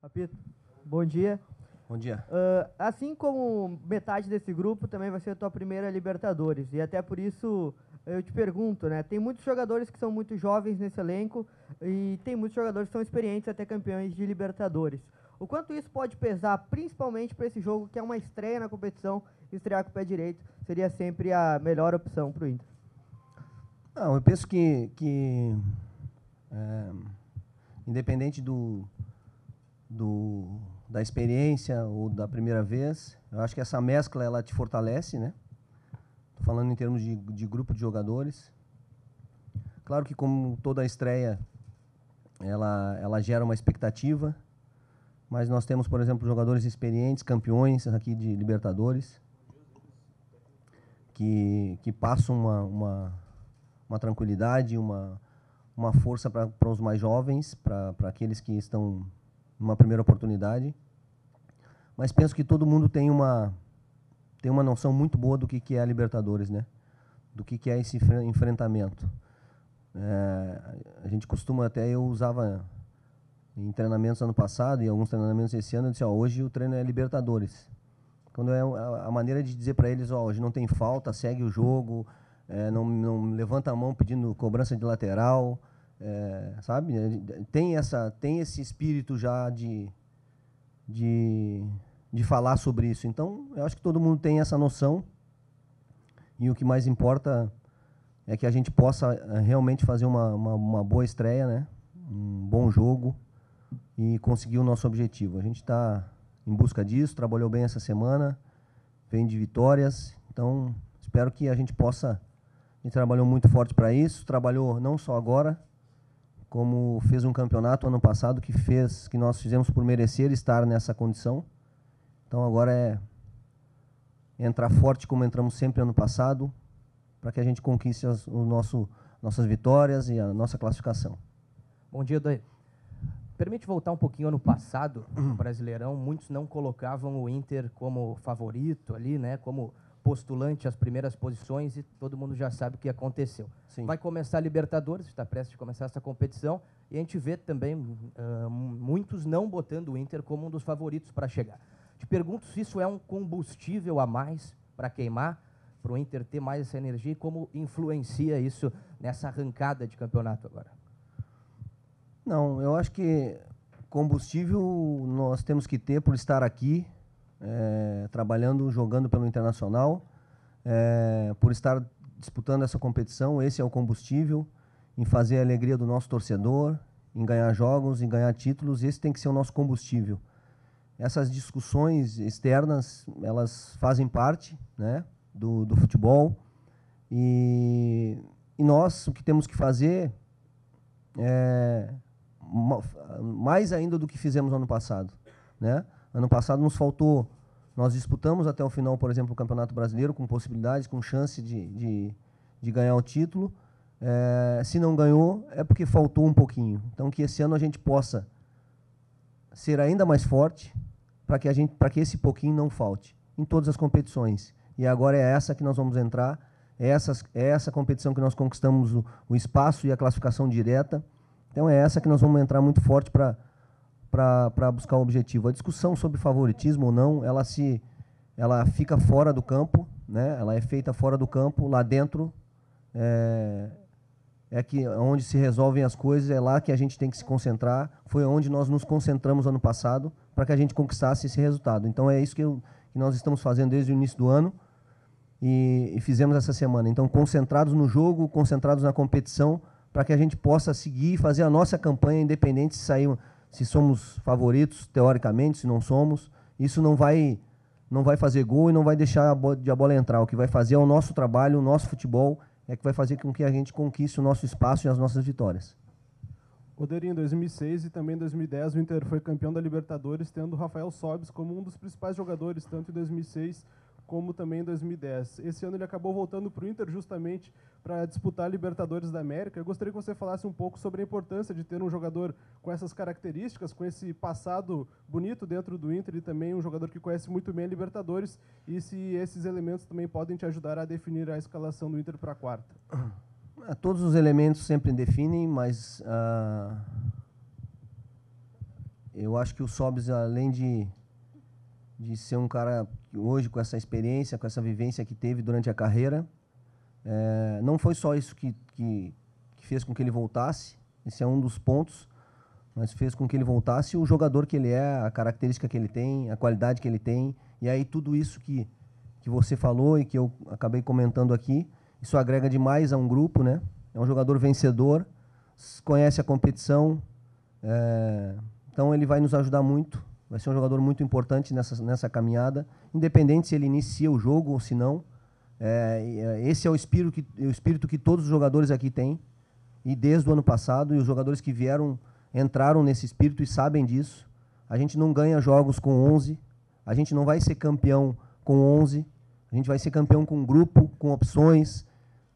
Papito, bom dia. Bom dia. Assim como metade desse grupo, também vai ser a tua primeira Libertadores. E até por isso eu te pergunto, né? Tem muitos jogadores que são muito jovens nesse elenco e tem muitos jogadores que são experientes, até campeões de Libertadores. O quanto isso pode pesar, principalmente para esse jogo, que é uma estreia na competição, estrear com o pé direito seria sempre a melhor opção para o Inter? Não, eu penso que independente da experiência ou da primeira vez, eu acho que essa mescla ela te fortalece, né? Tô falando em termos de grupo de jogadores. Claro que como toda estreia, ela gera uma expectativa, mas nós temos, por exemplo, jogadores experientes, campeões aqui de Libertadores, que passam uma tranquilidade, uma força para os mais jovens, para aqueles que estão numa primeira oportunidade. Mas penso que todo mundo tem uma noção muito boa do que é a Libertadores, né? Do que é esse enfrentamento. A gente costuma, até eu usava em treinamentos ano passado e alguns treinamentos esse ano, eu disse, hoje o treino é Libertadores. Quando é a maneira de dizer para eles, hoje não tem falta, segue o jogo, não levanta a mão pedindo cobrança de lateral, sabe? Tem esse espírito já de falar sobre isso. Então, eu acho que todo mundo tem essa noção e o que mais importa é que a gente possa realmente fazer uma boa estreia, né? Um bom jogo e conseguir o nosso objetivo. A gente está em busca disso, trabalhou bem essa semana, vem de vitórias, então espero que a gente possa. A gente trabalhou muito forte para isso, trabalhou não só agora, como fez um campeonato ano passado que nós fizemos por merecer estar nessa condição. Então agora é entrar forte como entramos sempre ano passado, para que a gente conquiste nossas vitórias e a nossa classificação. Bom dia, Doi. Permite voltar um pouquinho ano passado, no Brasileirão, muitos não colocavam o Inter como favorito ali, né, como postulante às primeiras posições, e todo mundo já sabe o que aconteceu. Sim. Vai começar a Libertadores, está prestes a começar essa competição, e a gente vê também muitos não botando o Inter como um dos favoritos para chegar. Te pergunto se isso é um combustível a mais para queimar, para o Inter ter mais essa energia, e como influencia isso nessa arrancada de campeonato agora. Não, eu acho que combustível nós temos que ter por estar aqui, trabalhando, jogando pelo Internacional, por estar disputando essa competição. Esse é o combustível, em fazer a alegria do nosso torcedor, em ganhar jogos, em ganhar títulos. Esse tem que ser o nosso combustível. Essas discussões externas, elas fazem parte, né, do futebol, e nós o que temos que fazer mais ainda do que fizemos no ano passado, né? Ano passado nos faltou, nós disputamos até o final, por exemplo, o Campeonato Brasileiro, com possibilidades, com chance de ganhar o título. Se não ganhou, é porque faltou um pouquinho. Então, que esse ano a gente possa ser ainda mais forte, para que esse pouquinho não falte, em todas as competições. E agora é essa que nós vamos entrar, é essa competição que nós conquistamos o espaço e a classificação direta. Então é essa que nós vamos entrar muito forte para buscar o objetivo. A discussão sobre favoritismo ou não, ela fica fora do campo, né? Ela é feita fora do campo. Lá dentro que onde se resolvem as coisas, é lá que a gente tem que se concentrar. Foi onde nós nos concentramos ano passado para que a gente conquistasse esse resultado. Então é isso que nós estamos fazendo desde o início do ano e fizemos essa semana. Então, concentrados no jogo, concentrados na competição, para que a gente possa seguir e fazer a nossa campanha, independente se somos favoritos, teoricamente, se não somos. Isso não vai fazer gol e não vai deixar a bola entrar. O que vai fazer é o nosso trabalho, o nosso futebol, é que vai fazer com que a gente conquiste o nosso espaço e as nossas vitórias. Oderi, em 2006 e também em 2010, o Inter foi campeão da Libertadores, tendo o Rafael Sobis como um dos principais jogadores, tanto em 2006 como também em 2010. Esse ano ele acabou voltando para o Inter justamente para disputar a Libertadores da América. Eu gostaria que você falasse um pouco sobre a importância de ter um jogador com essas características, com esse passado bonito dentro do Inter, e também um jogador que conhece muito bem a Libertadores, e se esses elementos também podem te ajudar a definir a escalação do Inter para a quarta. Todos os elementos sempre definem, mas eu acho que o Sobis, além de ser um cara que hoje, com essa experiência, com essa vivência que teve durante a carreira, não foi só isso que fez com que ele voltasse, esse é um dos pontos, mas fez com que ele voltasse o jogador que ele é, a característica que ele tem, a qualidade que ele tem, e aí tudo isso que você falou e que eu acabei comentando aqui, isso agrega demais a um grupo, né? É um jogador vencedor, conhece a competição, então ele vai nos ajudar muito, vai ser um jogador muito importante nessa caminhada, independente se ele inicia o jogo ou se não. Esse é o espírito que todos os jogadores aqui têm, e desde o ano passado, e os jogadores que entraram nesse espírito e sabem disso. A gente não ganha jogos com 11, a gente não vai ser campeão com 11, a gente vai ser campeão com grupo, com opções,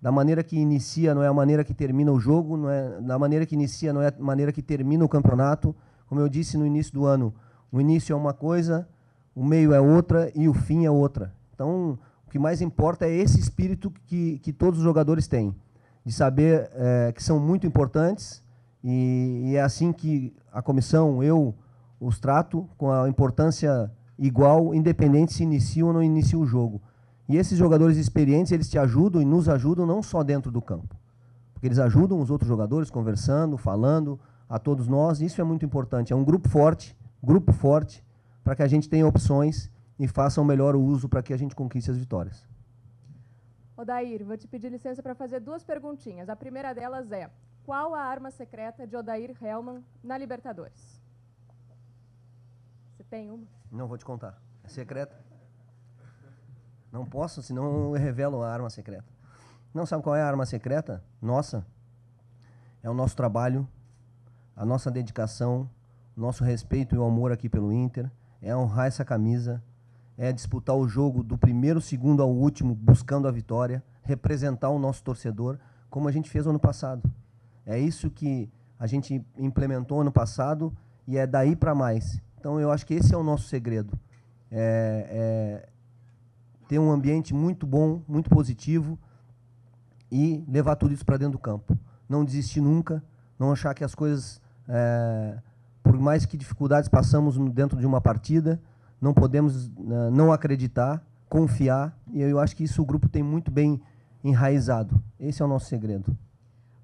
da maneira que inicia não é a maneira que termina o jogo, da maneira que inicia não é a maneira que termina o campeonato. Como eu disse no início do ano, o início é uma coisa, o meio é outra e o fim é outra. Então, o que mais importa é esse espírito que todos os jogadores têm, de saber que são muito importantes, e é assim que a comissão, eu, os trato com a importância igual, independente se inicia ou não inicia o jogo. E esses jogadores experientes, eles te ajudam e nos ajudam não só dentro do campo, porque eles ajudam os outros jogadores conversando, falando, a todos nós, isso é muito importante. É um grupo forte, para que a gente tenha opções e faça o melhor uso para que a gente conquiste as vitórias. Odair, vou te pedir licença para fazer 2 perguntinhas. A primeira delas é: qual a arma secreta de Odair Hellmann na Libertadores? Você tem uma? Não vou te contar. É secreta. Não posso, senão eu revelo a arma secreta. Não sabe qual é a arma secreta? Nossa. É o nosso trabalho, a nossa dedicação, nosso respeito e o amor aqui pelo Inter, é honrar essa camisa, é disputar o jogo do primeiro segundo ao último, buscando a vitória, representar o nosso torcedor, como a gente fez ano passado. É isso que a gente implementou ano passado e é daí para mais. Então, eu acho que esse é o nosso segredo. Ter um ambiente muito bom, muito positivo e levar tudo isso para dentro do campo. Não desistir nunca, não achar que as coisas, por mais que dificuldades passamos dentro de uma partida, não podemos não acreditar, confiar, e eu acho que isso o grupo tem muito bem enraizado. Esse é o nosso segredo.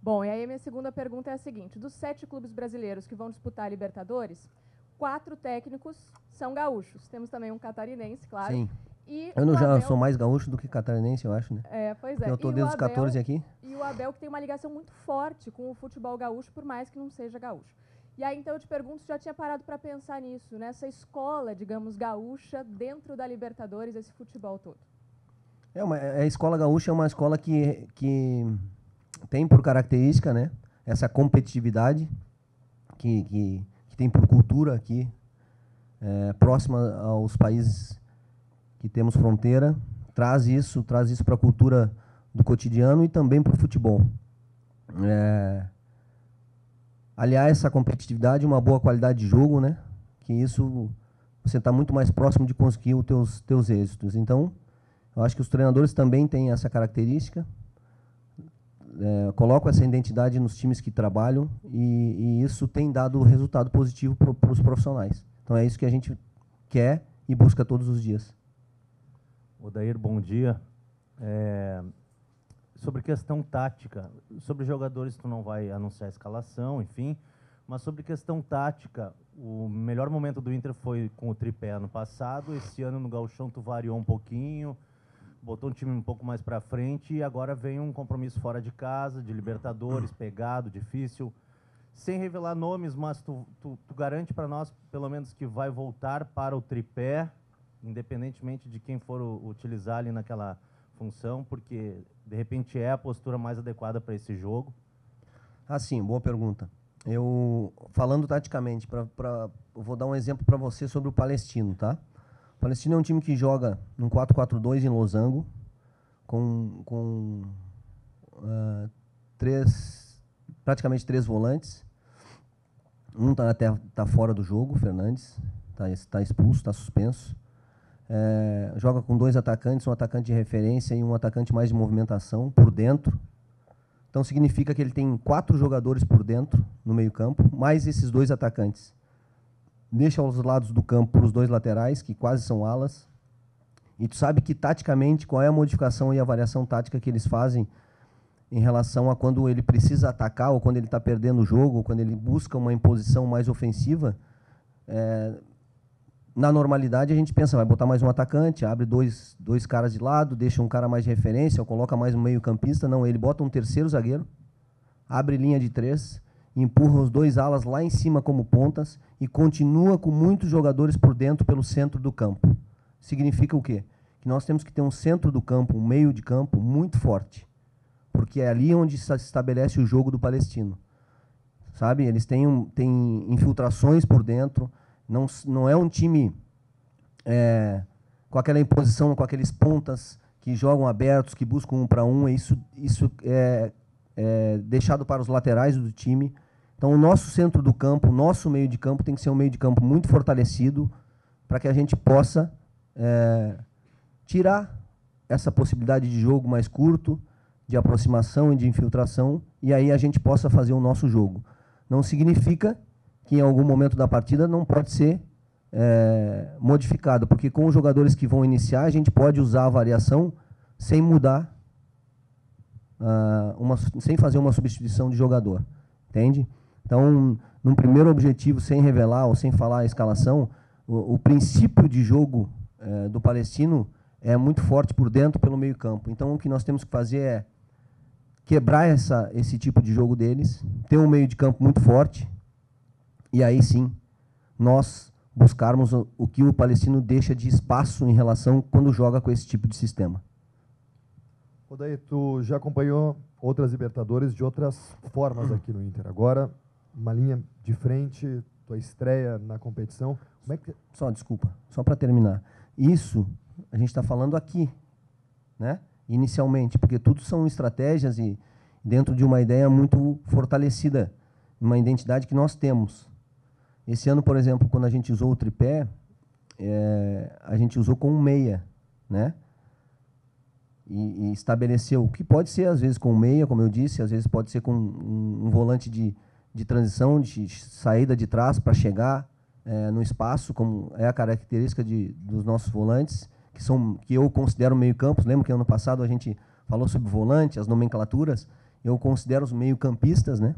Bom, e aí minha segunda pergunta é a seguinte: dos 7 clubes brasileiros que vão disputar a Libertadores, 4 técnicos são gaúchos. Temos também um catarinense, claro. Sim. E eu já sou mais gaúcho do que catarinense, eu acho, né? Pois é. Eu estou desde os 14 aqui. E o Abel, que tem uma ligação muito forte com o futebol gaúcho, por mais que não seja gaúcho. E aí, então, eu te pergunto se já tinha parado para pensar nisso, nessa escola, digamos, gaúcha, dentro da Libertadores, esse futebol todo. A escola gaúcha é uma escola que tem por característica, né, essa competitividade, que tem por cultura aqui, próxima aos países que temos fronteira, traz isso para a cultura do cotidiano e também para o futebol. Aliás, essa competitividade, uma boa qualidade de jogo, né? Que isso você está muito mais próximo de conseguir os teus êxitos. Então, eu acho que os treinadores também têm essa característica, colocam essa identidade nos times que trabalham e isso tem dado resultado positivo para os profissionais. Então, é isso que a gente quer e busca todos os dias. Odair, bom dia. Sobre questão tática, sobre jogadores tu não vai anunciar a escalação, enfim, mas sobre questão tática, o melhor momento do Inter foi com o tripé ano passado, esse ano no Gauchão tu variou um pouquinho, botou um time um pouco mais para frente e agora vem um compromisso fora de casa, de Libertadores, pegado, difícil, sem revelar nomes, mas tu garante para nós, pelo menos, que vai voltar para o tripé, independentemente de quem for utilizar ali naquela função, porque de repente é a postura mais adequada para esse jogo? Sim, boa pergunta. Falando taticamente, eu vou dar um exemplo para você sobre o Palestino, tá? O Palestino é um time que joga num 4-4-2 em losango, com praticamente 3 volantes. Um tá fora do jogo, o Fernandes, tá expulso, está suspenso. Joga com 2 atacantes, um atacante de referência e um atacante mais de movimentação por dentro. Então significa que ele tem 4 jogadores por dentro, no meio campo, mais esses 2 atacantes. deixa aos lados do campo para os dois laterais, que quase são alas. E tu sabe que, taticamente, qual é a modificação e a variação tática que eles fazem em relação a quando ele precisa atacar, ou quando ele está perdendo o jogo, ou quando ele busca uma imposição mais ofensiva. Na normalidade, a gente pensa, vai botar mais um atacante, abre dois caras de lado, deixa um cara mais de referência, ou coloca mais um meio-campista. Não, ele bota um terceiro zagueiro, abre linha de 3, empurra os 2 alas lá em cima como pontas e continua com muitos jogadores por dentro pelo centro do campo. Significa o quê? Que nós temos que ter um centro do campo, um meio de campo muito forte, porque é ali onde se estabelece o jogo do Palestino. Sabe? Eles têm infiltrações por dentro, não é um time com aquela imposição, com aqueles pontas que jogam abertos, que buscam 1 para 1, isso é deixado para os laterais do time. Então, o nosso centro do campo, o nosso meio de campo, tem que ser um meio de campo muito fortalecido para que a gente possa tirar essa possibilidade de jogo mais curto, de aproximação e de infiltração, e aí a gente possa fazer o nosso jogo. Não significa que em algum momento da partida não pode ser modificado, porque com os jogadores que vão iniciar, a gente pode usar a variação sem mudar, sem fazer uma substituição de jogador, entende? Então, num primeiro objetivo, sem revelar ou sem falar a escalação, o princípio de jogo do Palestino é muito forte por dentro, pelo meio campo. Então, o que nós temos que fazer é quebrar esse tipo de jogo deles, ter um meio de campo muito forte, e aí sim, nós buscarmos o que o Palestino deixa de espaço em relação quando joga com esse tipo de sistema. Odair, tu já acompanhou outras Libertadores de outras formas aqui no Inter. Agora, uma linha de frente, tua estreia na competição. Como é que... Só para terminar. Isso a gente está falando aqui, né? Inicialmente, porque tudo são estratégias e dentro de uma ideia muito fortalecida, uma identidade que nós temos. Esse ano, por exemplo, quando a gente usou o tripé, a gente usou com um meia, né? E estabeleceu, que pode ser às vezes com um meia, como eu disse, às vezes pode ser com um volante de transição, de saída de trás para chegar no espaço, como é a característica dos nossos volantes, que eu considero meio-campos. Lembra que ano passado a gente falou sobre volante, as nomenclaturas? Eu considero os meio-campistas, né?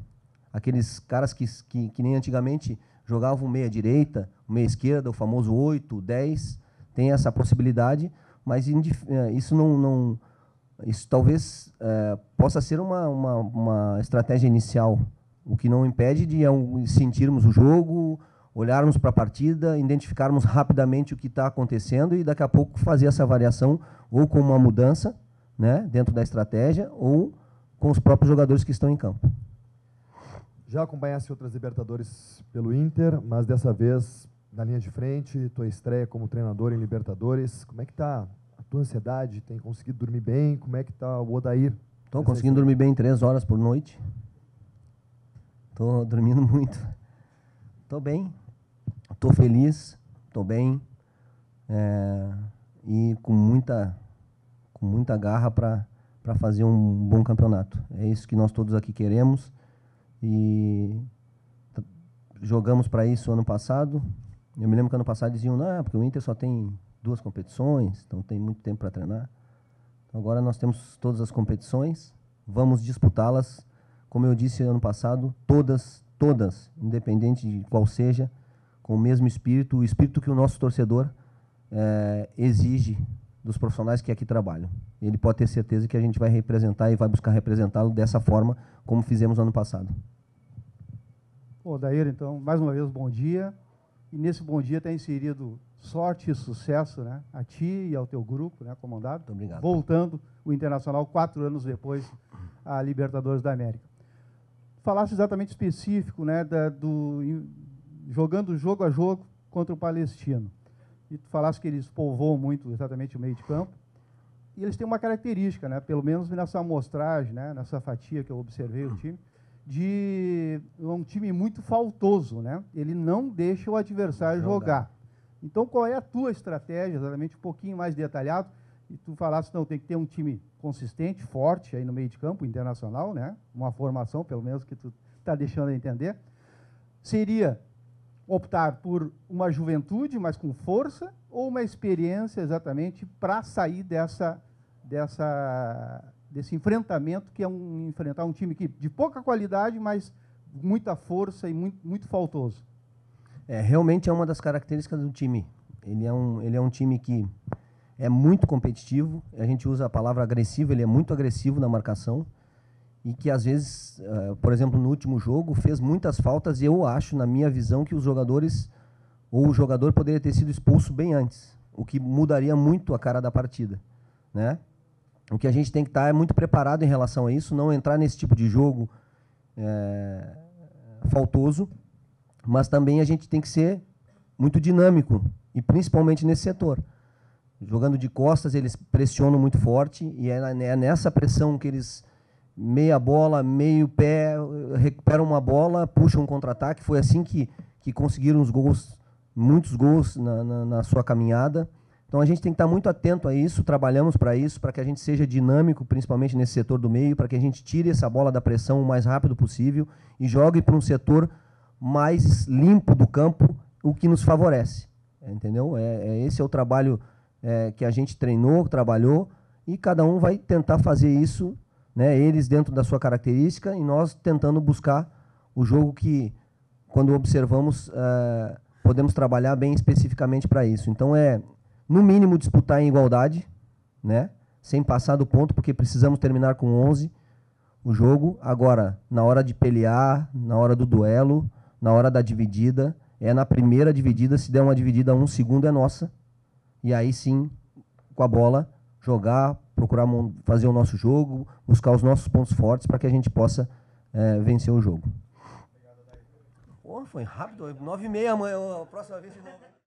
Aqueles caras que nem antigamente jogavam meia-direita, meia-esquerda, o famoso 8, 10, tem essa possibilidade, mas isso talvez possa ser uma estratégia inicial, o que não impede de sentirmos o jogo, olharmos para a partida, identificarmos rapidamente o que está acontecendo e daqui a pouco fazer essa variação ou com uma mudança, né, dentro da estratégia ou com os próprios jogadores que estão em campo. Já acompanhaste outras Libertadores pelo Inter, mas dessa vez na linha de frente, tua estreia como treinador em Libertadores. Como é que está a tua ansiedade? Tem conseguido dormir bem? Como é que está o Odair? Estou conseguindo dormir bem 3 horas por noite. Estou dormindo muito. Estou bem. Estou feliz. Estou bem. E com muita garra para fazer um bom campeonato. É isso que nós todos aqui queremos. E jogamos para isso ano passado. Eu me lembro que ano passado diziam, não, porque o Inter só tem 2 competições, então tem muito tempo para treinar. Então agora nós temos todas as competições, vamos disputá-las, como eu disse ano passado, todas, independente de qual seja, com o mesmo espírito, o espírito que o nosso torcedor exige dos profissionais que aqui trabalham. Ele pode ter certeza que a gente vai representar e vai buscar representá-lo dessa forma, como fizemos ano passado. Odair, então, mais uma vez, bom dia. E nesse bom dia está inserido sorte e sucesso, né, a ti e ao teu grupo, né, comandado. Muito obrigado. Voltando o Internacional 4 anos depois à Libertadores da América. Falasse exatamente específico, né, jogando jogo a jogo contra o Palestino. E tu falasse que eles povoam muito exatamente o meio de campo. E eles têm uma característica, né, pelo menos nessa amostragem, né, nessa fatia que eu observei o time, de um time muito faltoso, né? Ele não deixa o adversário jogar. Então, qual é a tua estratégia, exatamente um pouquinho mais detalhado? E tu falaste, não, tem que ter um time consistente, forte aí no meio de campo, internacional, né? Uma formação, pelo menos, que tu está deixando a entender. Seria optar por uma juventude, mas com força, ou uma experiência exatamente para sair desse enfrentamento, que é enfrentar um time de pouca qualidade, mas muita força e muito faltoso? Realmente é uma das características do time. Ele é um time que é muito competitivo, a gente usa a palavra agressivo, ele é muito agressivo na marcação, e que às vezes, por exemplo, no último jogo, fez muitas faltas, e eu acho, na minha visão, que os jogadores, ou o jogador poderia ter sido expulso bem antes, o que mudaria muito a cara da partida, né? O que a gente tem que estar é muito preparado em relação a isso, não entrar nesse tipo de jogo faltoso, mas também a gente tem que ser muito dinâmico, e principalmente nesse setor. Jogando de costas, eles pressionam muito forte, e é nessa pressão que eles, meia bola, meio pé, recuperam uma bola, puxam um contra-ataque. Foi assim que conseguiram os gols, muitos gols na sua caminhada. Então a gente tem que estar muito atento a isso, trabalhamos para isso, para que a gente seja dinâmico, principalmente nesse setor do meio, para que a gente tire essa bola da pressão o mais rápido possível e jogue para um setor mais limpo do campo, o que nos favorece. Entendeu? Esse é o trabalho que a gente treinou, trabalhou, e cada um vai tentar fazer isso, né, eles dentro da sua característica, e nós tentando buscar o jogo que, quando observamos, podemos trabalhar bem especificamente para isso. Então, no mínimo, disputar em igualdade, né, sem passar do ponto, porque precisamos terminar com 11 o jogo. Agora, na hora de pelear, na hora do duelo, na hora da dividida, na primeira dividida, se der uma dividida 1 segundo, é nossa. E aí sim, com a bola, jogar, procurar fazer o nosso jogo, buscar os nossos pontos fortes para que a gente possa vencer o jogo. Foi rápido, 9h30 amanhã, a próxima vez...